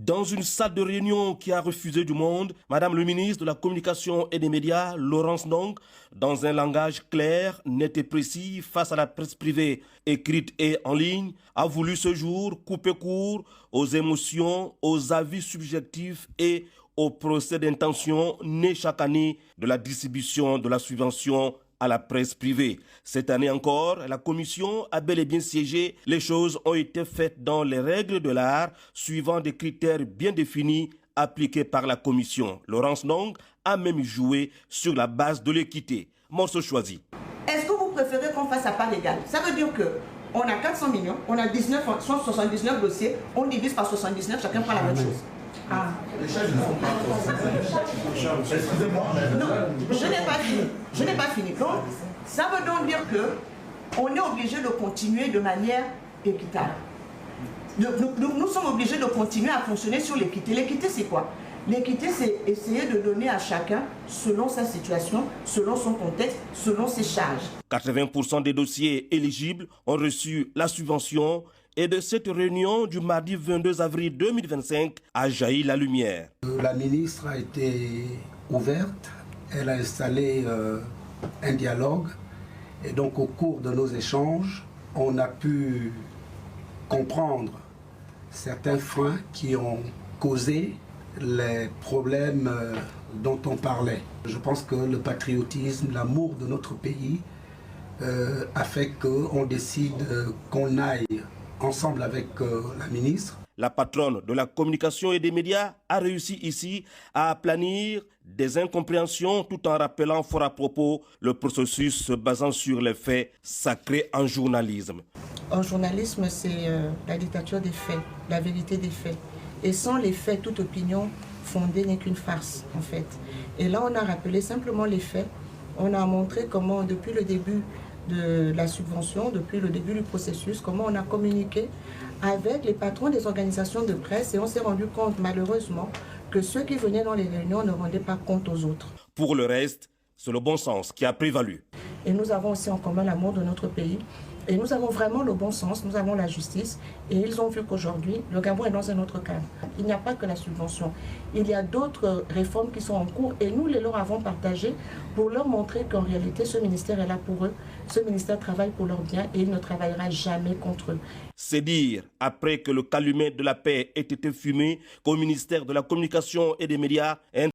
Dans une salle de réunion qui a refusé du monde, Madame le ministre de la Communication et des Médias, Laurence Ndong, dans un langage clair, net et précis face à la presse privée, écrite et en ligne, a voulu ce jour couper court aux émotions, aux avis subjectifs et au procès d'intention né chaque année de la distribution de la subvention à la presse privée. Cette année encore, la commission a bel et bien siégé. Les choses ont été faites dans les règles de l'art, suivant des critères bien définis appliqués par la commission. Laurence Ndong a même joué sur la base de l'équité. Morceau choisi. Est-ce que vous préférez qu'on fasse à part égale? Ça veut dire qu'on a 400 millions, on a 179 dossiers, on divise par 79, chacun prend la même chose. Ah. Les charges ne sont pas excusez-moi. Non, je n'ai pas fini. Donc, ça veut donc dire qu'on est obligé de continuer de manière équitable. Nous sommes obligés de continuer à fonctionner sur l'équité. L'équité, c'est quoi? L'équité, c'est essayer de donner à chacun, selon sa situation, selon son contexte, selon ses charges. 80% des dossiers éligibles ont reçu la subvention. Et de cette réunion du mardi 22 avril 2025 a jailli la lumière. La ministre a été ouverte, elle a installé un dialogue. Et donc au cours de nos échanges, on a pu comprendre certains freins qui ont causé les problèmes dont on parlait. Je pense que le patriotisme, l'amour de notre pays a fait qu'on décide qu'on aille ensemble avec la ministre. La patronne de la communication et des médias a réussi ici à aplanir des incompréhensions tout en rappelant fort à propos le processus se basant sur les faits sacrés en journalisme. En journalisme, c'est la dictature des faits, la vérité des faits. Et sans les faits, toute opinion fondée n'est qu'une farce, en fait. Et là, on a rappelé simplement les faits. On a montré comment, depuis le début de la subvention, depuis le début du processus, comment on a communiqué avec les patrons des organisations de presse et on s'est rendu compte malheureusement que ceux qui venaient dans les réunions ne rendaient pas compte aux autres. Pour le reste, c'est le bon sens qui a prévalu. Et nous avons aussi en commun l'amour de notre pays et nous avons vraiment le bon sens, nous avons la justice et ils ont vu qu'aujourd'hui, le Gabon est dans un autre cadre. Il n'y a pas que la subvention, il y a d'autres réformes qui sont en cours et nous les leur avons partagées pour leur montrer qu'en réalité ce ministère est là pour eux, ce ministère travaille pour leur bien et il ne travaillera jamais contre eux. C'est dire, après que le calumet de la paix ait été fumé, qu'au ministère de la Communication et des Médias,